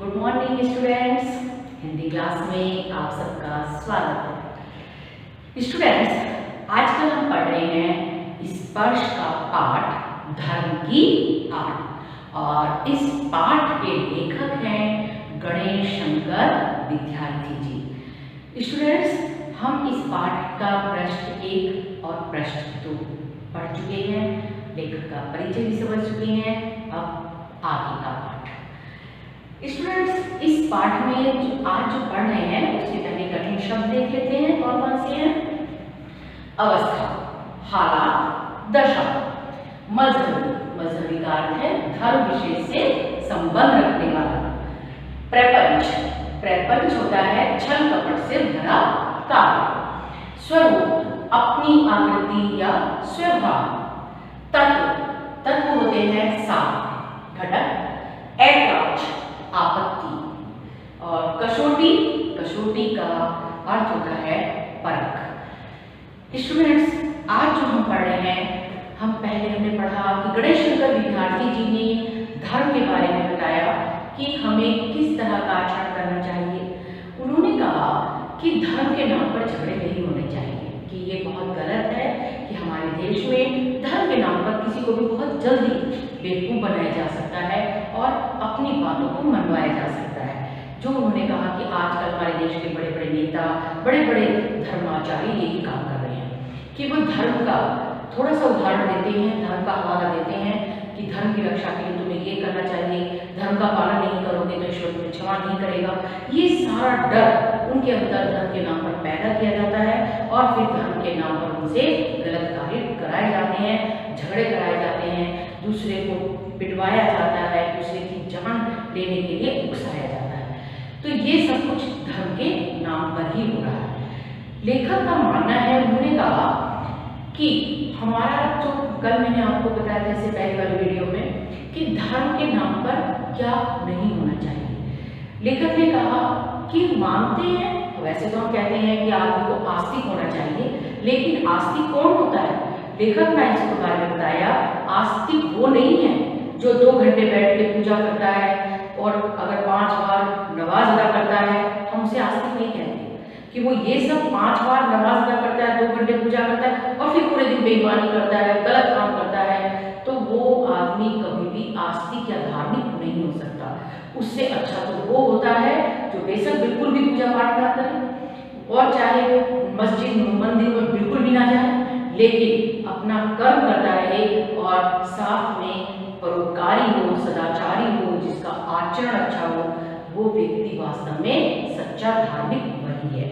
Good morning students. Hindi class में आप सबका स्वागत है। स्टूडेंट्स, आजकल हम पढ़ रहे हैं स्पर्श का पाठ धर्म की आठ, और इस पाठ के लेखक हैं गणेश शंकर विद्यार्थी जी। स्टूडेंट्स, हम इस पाठ का पृष्ठ 1 और पृष्ठ 2 पढ़ चुके हैं, लेखक का परिचय भी समझ चुके हैं। अब आगे का पाठ। स्टूडेंट्स, इस पाठ में आज जो पढ़ रहे हैं उसके पहले कठिन शब्द देख लेते हैं। कौन कौन से हैं? अवस्था, हालात, दशा, मजहबी, मजहबी का अर्थ है धर्म विषय से संबंध रखने वाला। प्रपंच, प्रपंच होता है छल कपट से भरा कार्य। स्वरूप, अपनी आकृति या स्वभाव। तत्व, तत्व होते हैं सात घटक। ऐतराज, आपत्ति। और कसौटी, कसौटी का अर्थ होता है परख। स्टूडेंट्स, आज जो हम पढ़ रहे हैं, हमने पढ़ा कि गणेश शंकर विद्यार्थी जी ने धर्म के बारे में बताया कि हमें किस तरह का आचरण करना चाहिए। उन्होंने कहा कि धर्म के नाम पर झगड़े नहीं होने चाहिए, कि ये बहुत गलत है कि हमारे देश में धर्म के नाम पर किसी को भी बहुत जल्दी बेवकूफ़ बनाया जा सकता है और अपनी बातों को मनवाया जा सकता है। जो उन्होंने कहा कि आजकल हमारे देश के बड़े बड़े नेता, बड़े बड़े धर्माचार्य यही काम कर रहे हैं कि वो धर्म का थोड़ा सा उदाहरण देते हैं, धर्म का हवाला देते हैं कि धर्म की रक्षा के लिए तुम्हें ये करना चाहिए, धर्म का पालन नहीं करोगे तो ईश्वर तुम्हें क्षमा नहीं करेगा। ये सारा डर उनके अंदर धर्म के नाम पर पैदा किया जाता है और फिर धर्म के नाम पर उनसे गलत कार्य कराए जाते हैं, झगड़े कराए जाते हैं, दूसरे को पिटवाया जाता है, दूसरे की जान लेने के लिए उकसाया जाता है। तो ये सब कुछ धर्म के नाम पर ही हो रहा है। लेखक का मानना है, उन्होंने कहा कि हमारा जो कल मैंने आपको बताया था इससे पहले वाली वीडियो में कि धर्म के नाम पर क्या नहीं होना चाहिए। लेखक ने कहा कि मानते हैं, वैसे तो हम कहते हैं कि आदमी को आस्तिक होना चाहिए, लेकिन आस्तिक कौन होता है? लेखक ने इसके बारे में बताया, आस्तिक वो नहीं है जो 2 घंटे बैठ के पूजा करता है और अगर 5 बार नमाज अदा करता है, हम उसे आस्तिक नहीं कहते कि वो ये सब 5 बार नमाज अदा करता है, 2 घंटे पूजा करता है और फिर पूरे दिन बेईमानी करता है, गलत काम करता है, तो वो आदमी कभी भी आस्तिक या धार्मिक नहीं हो सकता। उससे अच्छा तो वो होता है जो बेशक बिल्कुल भी पूजा पाठ ना करे और चाहे मस्जिद मंदिर में बिल्कुल भी ना जाए, लेकिन अपना कर्म करता रहे और साथ में परोपकारी हो, सदाचारी हो, जिसका आचरण अच्छा हो, वो व्यक्ति वास्तव में सच्चा धार्मिक वही है।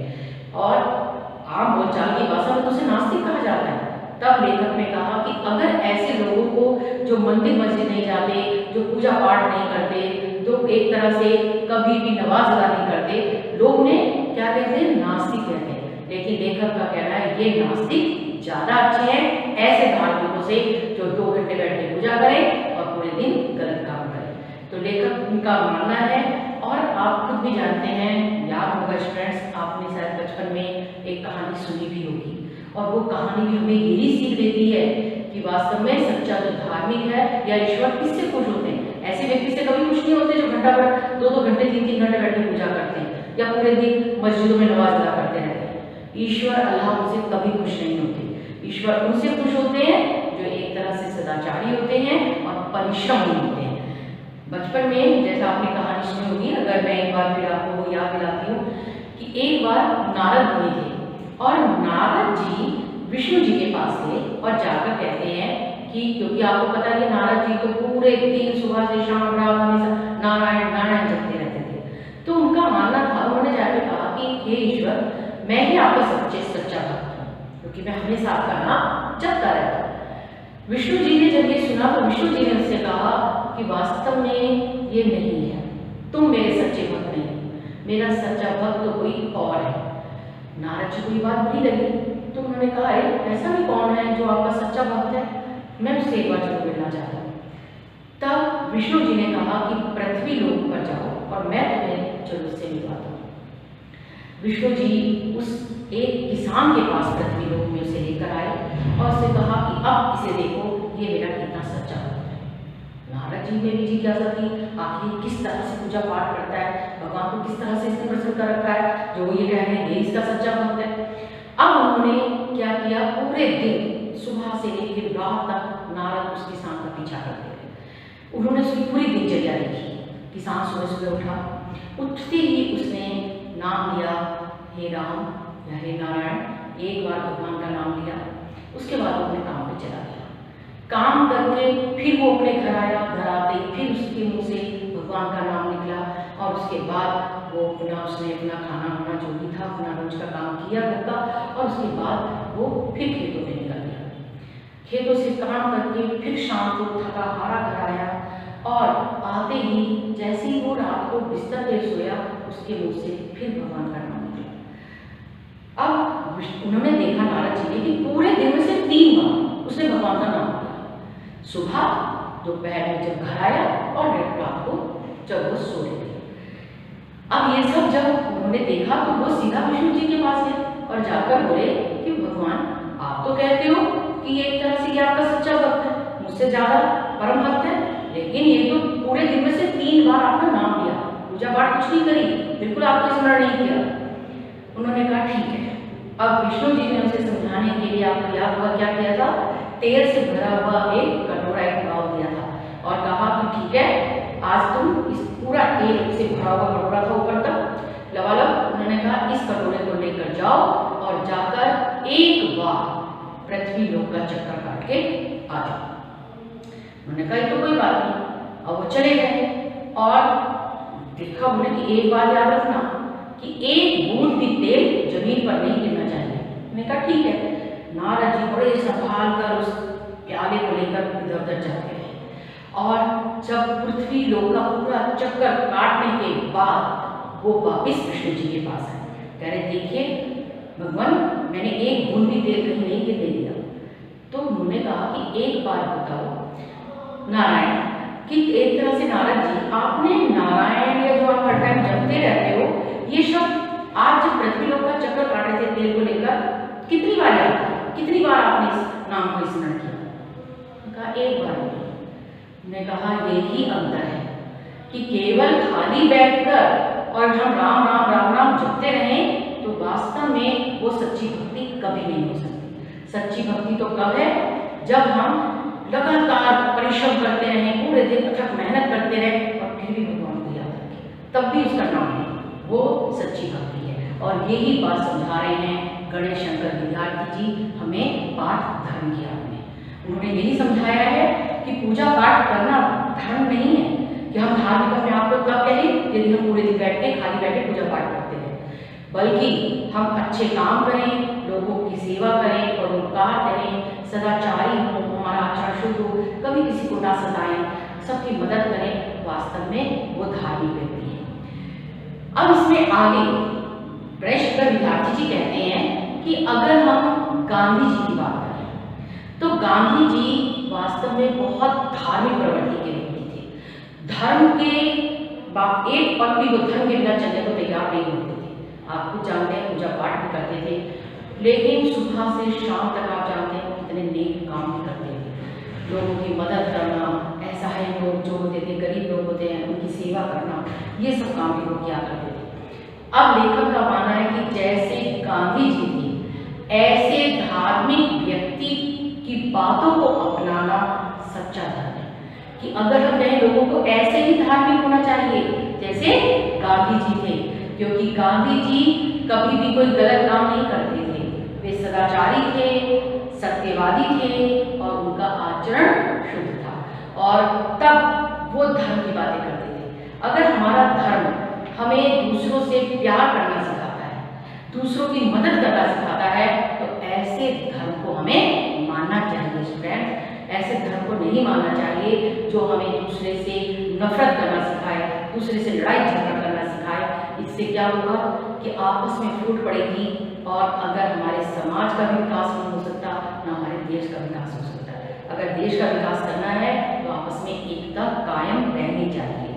और आम बोलचाल की भाषा में तो उसे नास्तिक कहा जाता है। तब लेखक ने कहा कि अगर ऐसे लोगों को जो मंदिर मस्जिद नहीं जाते, जो पूजा पाठ नहीं करते, जो एक तरह से कभी भी नमाज अदा नहीं करते, लोग ने क्या कहते हैं? नास्तिक कहते हैं। लेकिन लेखक का कहना है ये नास्तिक ज़्यादा अच्छे हैं ऐसे धार्मिकों से जो 2 घंटे बैठ के पूजा करें और पूरे दिन गलत काम करें। तो लेखक उनका मानना है। और आप खुद भी जानते हैं, याद होगा स्टूडेंट्स, आपने शायद बचपन में एक कहानी सुनी भी होगी, और वो कहानी भी हमें यही सीख देती है कि वास्तव में सच्चा जो धार्मिक है या ईश्वर किससे खुश होते हैं? ऐसे व्यक्ति से कभी खुश नहीं होते जो घंटा भर 2-2 घंटे 3-3 घंटे बैठ के पूजा करते हैं या पूरे दिन मस्जिदों में नमाज अदा करते रहते हैं। ईश्वर अल्लाह उनसे कभी खुश नहीं होते। ईश्वर उनसे खुश होते हैं जो एक तरह से सदाचारी होते हैं और परिश्रमी होते हैं। बचपन में जैसा आपने कहानी सुनी होगी, अगर मैं एक बार फिर आपको याद दिलाती हूँ कि एक बार नारद मुनि थे और नारद जी विष्णु जी के पास गए और जाकर कहते हैं कि क्योंकि आपको पता है नारद जी तो पूरे दिन सुबह से शाम रात हमेशा नारायण नारायण जपते रहते थे। तो उनका मानना था, उन्होंने जाकर कहा कि हे ईश्वर, मैं ही आपका सच्चा भक्त हूँ, क्योंकि मैं हमेशा आपका नाम जपता रहता हूँ। विष्णु जी ने जब ये सुना तो विष्णु जी ने उससे कहा कि वास्तव में ये नहीं है, तुम मेरे सच्चे भक्त नहीं, मेरा सच्चा भक्त तो कोई और है। नारद जी को ये बात बुरी लगी तो उन्होंने कहा, ऐसा भी कौन है जो आपका सच्चा भक्त है? मैं उससे एक बार जरूर मिलना चाहता हूँ। तब विष्णु जी ने कहा कि पृथ्वी लोक पर जाओ और मैं तुम्हें जरूर से मिलवाता हूँ। विष्णु जी उस एक किसान के पास पृथ्वी लोक में उसे लेकर आए और उससे कहा कि अब इसे देखो, ये मेरा कितना सच्चा भक्त है। नारद जी में भी जिज्ञासा थी, आखिर किस तरह से पूजा पाठ करता है, भगवान को किस तरह से इसने प्रसन्न कर रखा है, जो ये कह रहे हैं ये इसका सच्चा भक्त है। अब उन्होंने क्या किया, पूरे दिन सुबह से लेकर रात तक नारद उस किसान का पीछा करते रहे। उन्होंने उसकी पूरी दिनचर्या देखी। किसान सुबह सुबह उठा, उठते ही उसने नाम लिया, हे राम या हे नारायण, एक बार भगवान का नाम लिया। उसके बाद वो अपने काम पे चला गया। काम करके फिर वो अपने घर आया, घर आते फिर उसके मुंह से भगवान का नाम निकला और उसके बाद वो उसने अपना खाना वाना जो भी था अपना रोज का काम किया घर का, और उसके बाद वो फिर खेतों में निकल गया। खेतों से काम करके फिर शाम को थका हारा घर आया और आते ही जैसे ही वो रात को बिस्तर पे सोया, उसके मुंह से फिर भगवान का नाम निकला। अब उन्होंने देखा नारद जी ने कि पूरे दिन में से 3 बार उसने भगवान का नाम लिया, सुबह, दोपहर में जब घर आया और रात को जब वो सो गए। अब ये सब जब उन्होंने देखा तो वो सीधा विष्णु जी के पास गए और जाकर बोले कि भगवान, आप तो कहते हो कि ये एक तरह से ये आपका सच्चा भक्त है, मुझसे ज्यादा परम भक्त है, लेकिन ये तो पूरे दिन में से 3 बार आपका नाम लिया, पूजा पाठ कुछ नहीं करी, बिल्कुल आपको स्मरण नहीं किया। उन्होंने कहा ठीक है। अब विष्णु जी ने उसे समझाने के लिए, आपको याद होगा क्या किया था, तेल से भरा हुआ एक कटोरा एक भाव दिया था और कहा कि ठीक है, आज तुम इस पूरा तेल से भरा हुआ कटोरा था ऊपर तक लबालब, उन्होंने कहा इस कटोरे को लेकर जाओ और जाकर एक बार पृथ्वी लोक का चक्कर काट के आ जाओ। उन्होंने कहा ये तो कोई बात नहीं। अब वो चले गए और देखा, बोले कि एक बात याद रखना कि एक बूंद भी तेल जमीन पर नहीं गिरना चाहिए। मैंने कहा ठीक है। नारद जी बड़े संभाल कर उस प्याले को लेकर इधर उधर जाते रहे और जब पृथ्वी लोक का पूरा चक्कर काटने के बाद वो वापिस विष्णु जी के पास आए, कह रहे देखिए भगवान, मैंने एक बूंद भी तेल कहीं नहीं गिरने दिया। तो उन्होंने कहा कि एक बार बताओ नारायण, कि एक तरह से नारद जी, आपने नारायण या जो आप हर टाइम जपते रहते हो, ये शब्द आज जब पृथ्वी लोक का चक्कर काट रहे थे तेल को लेकर, कितनी बार याद किया, कितनी बार आपने इस नाम को स्मरण किया? कहा एक बार नहीं। ने कहा यही अंतर है कि केवल खाली बैठकर और हम राम राम राम राम जपते रहें तो वास्तव में वो सच्ची भक्ति कभी नहीं हो सकती। सच्ची भक्ति तो कब है, जब हम लगातार परिश्रम करते रहें, पूरे दिन अथक मेहनत करते रहें और फिर भी भगवान को याद रखें, तब भी उसका नाम है, वो सच्ची भक्ति है। और यही बात समझा रहे हैं गणेश शंकर विद्यार्थी जी हमें पाठ धर्म की आड़ में। उन्होंने यही समझाया है कि पूजा पाठ करना धर्म नहीं है कि हम धार्मिक अपने आप को तब कहें यदि हम पूरे दिन बैठ के खाली बैठे पूजा पाठ करते हैं, बल्कि हम अच्छे काम करें, लोगों की सेवा करें और उपकार करें, सदाचारी हो, हमारा आचरण शुद्ध हो, कभी किसी को ना सताएं, सबकी मदद करें, वास्तव में वो धार्मिक व्यक्ति है। अब इसमें आगे गणेश शंकर विद्यार्थी जी कहते हैं कि अगर हम गांधी जी की बात करें तो गांधी जी वास्तव में बहुत धार्मिक प्रवृत्ति के व्यक्ति थे। धर्म के एक पल भी वो धर्म के बिना चलने को तैयार नहीं होते थे। आप कुछ जानते हैं, पूजा पाठ भी करते थे, लेकिन सुबह से शाम तक आप जानते हैं कितने नेक काम भी करते थे। लोगों की मदद करना, असहाय लोग जो होते थे, गरीब लोग होते हैं, उनकी सेवा करना, ये सब काम भी वो किया करते थे। अब लेखक का मानना है कि जैसे गांधी जी थे, ऐसे धार्मिक व्यक्ति की बातों को अपनाना सच्चा धर्म है। कि अगर हम कहें लोगों को ऐसे ही धार्मिक होना चाहिए जैसे गांधी जी थे, क्योंकि गांधी जी कभी भी कोई गलत काम नहीं करते थे, वे सदाचारी थे, सत्यवादी थे और उनका आचरण शुद्ध था, और तब वो धर्म की बातें करते थे। अगर हमारा धर्म हमें दूसरों से प्यार करना सिखाता है, दूसरों की मदद करना सिखाता है, तो ऐसे धर्म को हमें मानना चाहिए स्टूडेंट। ऐसे धर्म को नहीं मानना चाहिए जो हमें दूसरे से नफरत करना सिखाए, दूसरे से लड़ाई झगड़ा करना सिखाए। इससे क्या होगा कि आपस में फूट पड़ेगी, और अगर हमारे समाज का भी विकास नहीं हो सकता, ना हमारे देश का विकास हो सकता है। अगर देश का विकास करना है तो आपस में एकता कायम रहनी चाहिए।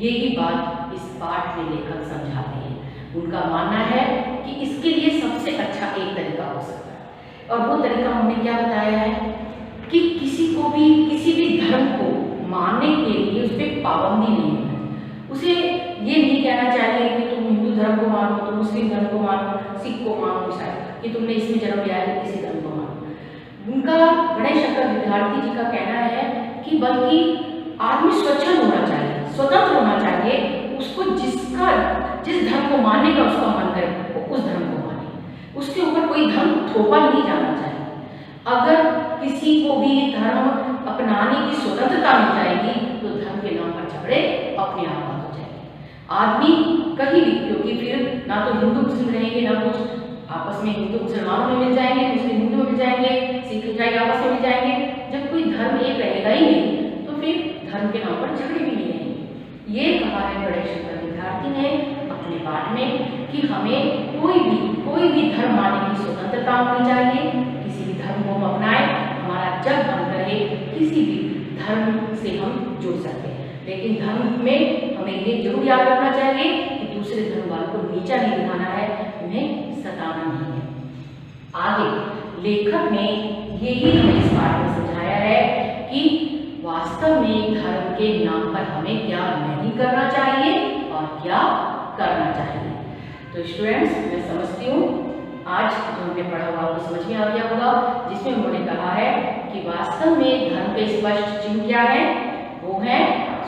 यही बात इस पाठ में लेखक समझाते हैं। उनका मानना है कि इसके लिए सबसे अच्छा एक तरीका हो सकता है, और वो तरीका हमने क्या बताया है कि किसी को भी किसी भी धर्म को मानने के लिए उस पर पाबंदी नहीं होना। उसे ये नहीं कहना चाहिए कि तुम हिंदू धर्म को मानो, तुम मुस्लिम धर्म को मानो, सिख को मानो, ईसाई, कि तुमने इसमें जन्म लिया है किसी धर्म को मानो। उनका गणेश शंकर विद्यार्थी जी का कहना है कि बल्कि आदमी स्वच्छंद होना चाहिए, स्वतंत्र होना चाहिए, उसको जिस धर्म को मानने का उसका मन करे वो उस धर्म को माने, उसके ऊपर कोई धर्म थोपा नहीं जाना चाहिए। अगर किसी को भी धर्म अपनाने की स्वतंत्रता मिल जाएगी तो धर्म के नाम पर झगड़े अपने आप बंद हो जाएंगे। आदमी कहीं भी, क्योंकि फिर ना तो हिंदू मुस्लिम रहेंगे, ना कुछ आपस में हिंदू मुसलमानों में मिल जाएंगे, मुस्लिम हिंदू में मिल जाएंगे, सिख ईसाई आपस में मिल जाएंगे। जब कोई धर्म एक रहेगा ही नहीं तो फिर धर्म के नाम पर झगड़े भी नहीं रहेंगे। ये कहा है गणेश शंकर विद्यार्थी ने अपने पाठ में कि हमें कोई भी धर्म मानने की स्वतंत्रता होनी चाहिए, किसी भी धर्म को हम अपनाएं, हमारा जब मन करे किसी भी धर्म से हम जुड़ सकते हैं, लेकिन धर्म में हमें ये जरूर याद रखना चाहिए कि दूसरे धर्म वालों को नीचा नहीं दिखाना है, उन्हें सताना नहीं है। आगे लेखक ने यही हमें इस पाठ में समझाया है कि वास्तव में धर्म के नाम पर हमें क्या नहीं करना चाहिए और क्या करना चाहिए। तो स्टूडेंट्स, मैं समझती हूँ आज जो हमने पढ़ा हुआ आपको समझ में आ गया होगा, जिसमें उन्होंने कहा है कि वास्तव में धर्म के स्पष्ट चिन्ह क्या है, वो है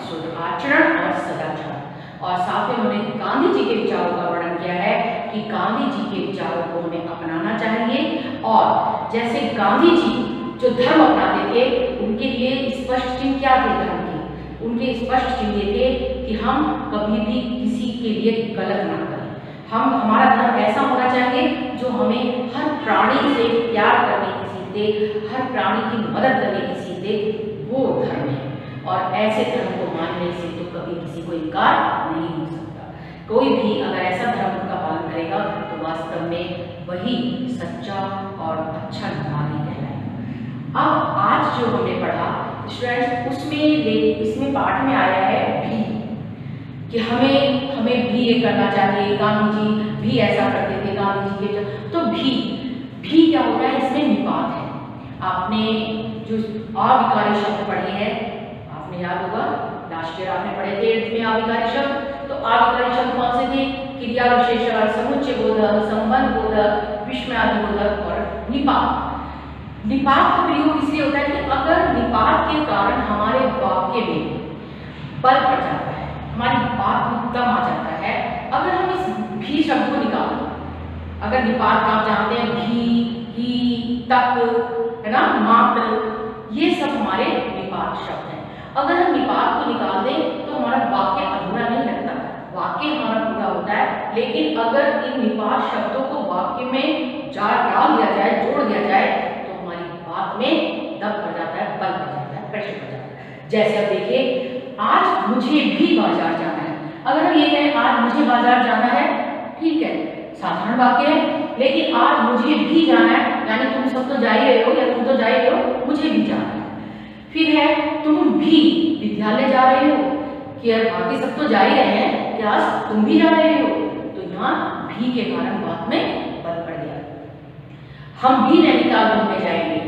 शुद्ध आचरण और सदाचार। और साथ में उन्होंने गांधी जी के विचारों का वर्णन किया है कि गांधी जी के विचारों को हमें अपनाना चाहिए, और जैसे गांधी जी जो धर्म अपनाते थे उनके लिए स्पष्ट चिन्ह क्या थे धर्म के, उनके स्पष्ट चिन्ह ये थे कि हम कभी भी किसी के लिए गलत ना करें। हमारा धर्म ऐसा होना चाहिए जो हमें हर प्राणी से प्यार करने की सीख दे, हर प्राणी की मदद करने की सीख दे, वो धर्म है। और ऐसे धर्म को मानने से तो कभी किसी को इनकार नहीं हो सकता। कोई भी अगर ऐसा धर्म का पालन करेगा तो वास्तव में वही सच्चा और अच्छा नागरिक कहलाएगा। अब आज जो हमने पढ़ा स्टूडेंट्स, इसमें पाठ में आया है भी, कि हमें भी ये करना चाहिए, गांधी जी भी ऐसा करते थे, गांधी जी के तो भी क्या होता है, इसमें निपात है। आपने जो अविकारी शब्द पढ़े हैं, आपने याद होगा लास्ट ईयर आपने पढ़े थे 8th में अविकारी शब्द। तो अविकारी शब्द कौन से थे, क्रिया विशेषण, समुच्चय बोधक, संबंध बोधक, विस्मयादि बोधक और निपात। निपात का प्रयोग इसलिए होता है कि अगर निपात के कारण हमारे वाक्य में बल पड़ जाता है, हमारी बात में दम आ जाता है, अगर हम इस भी शब्द को निकाल दें, अगर निपात का आप जानते हैं भी, ही, तक, है ना, मात्र, ये सब हमारे निपात शब्द हैं। अगर हम निपात को निकाल दें तो हमारा वाक्य अधूरा नहीं लगता, वाक्य हमारा पूरा होता है। लेकिन अगर इन निपात शब्दों को वाक्य में डाल दिया जाए, जोड़ दिया जाए, तो हमारी बात में दम पड़ जाता है, बल पड़ जाता है, प्रेशर पड़ जाता है। जैसे अब देखिए, आज मुझे भी बाजार जाना है। अगर हम ये कहें आज मुझे बाजार जाना है, ठीक है, साधारण वाक्य है, लेकिन आज मुझे भी जाना है, यानी तुम सब तो जा ही रहे हो, या तुम तो जा ही रहे हो, मुझे भी जाना है। फिर है तुम भी विद्यालय जा रहे हो, कि बाकी सब तो जा ही रहे हैं, क्या तुम भी जा रहे हो, तो यहाँ भी के कारण बात में बल पड़ गया। हम भी नैनीताल घूमने जाएंगे,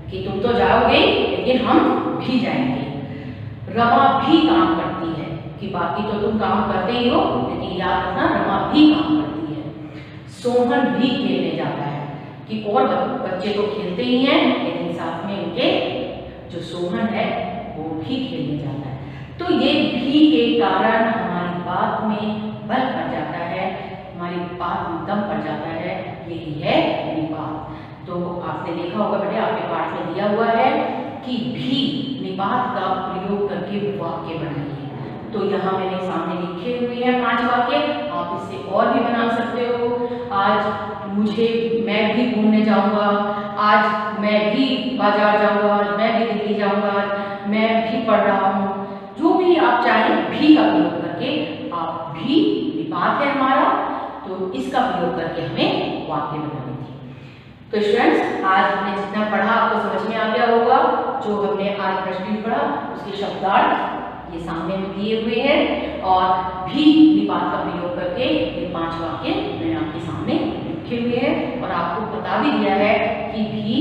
कि तुम तो जाओगे लेकिन हम भी जाएंगे। रमा भी काम करती है, कि बाकी तो तुम काम करते ही हो, लेकिन याद रखना रमा भी काम करती है। सोहन भी खेलने जाता है, कि और बच्चे तो खेलते ही हैं, लेकिन साथ में उनके जो सोहन है वो भी खेलने जाता है। तो ये भी के कारण हमारी बात में बल पड़ जाता है, हमारी बात में दम पड़ जाता है, यही है निपात। तो आपने देखा होगा बेटे, आपके पाठ में दिया हुआ है कि भी निपात का प्रयोग करके वाक्य बनाइए। तो यहाँ मैंने सामने लिखे हुए हैं 5 वाक्य, आप इससे और भी बना सकते हो। आज मैं भी घूमने जाऊंगा, आज मैं भी बाजार जाऊंगा, आज मैं भी दिल्ली जाऊंगा, आज मैं भी पढ़ रहा हूँ। जो भी आप चाहें भी का प्रयोग करके, आप भी निपात है हमारा, तो इसका प्रयोग करके हमें वाक्य बनानी थी। तो स्टूडेंट्स, आज हमने जितना पढ़ा आपको समझ में आ गया होगा। जो हमने आज प्रश्न पढ़ा उसके शब्दार्थ ये सामने में दिए हुए हैं, और भी निपात का प्रयोग करके ये 5 वाक्य मैंने आपके सामने लिखे हुए हैं, और आपको बता भी दिया है कि भी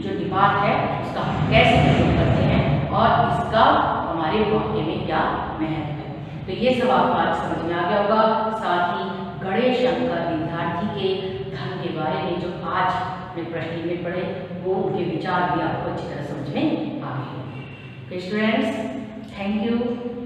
जो निपात है उसका हम कैसे प्रयोग करते हैं, और इसका हमारे हमारे वाक्य में क्या महत्व है। तो ये सब आपको आज समझ में आ गया होगा। साथ ही गणेश शंकर विद्यार्थी के धर्म के बारे में जो आज में प्रश्न में पढ़े वो उनके विचार भी आपको अच्छी तरह समझ में आ गए। Students, thank you.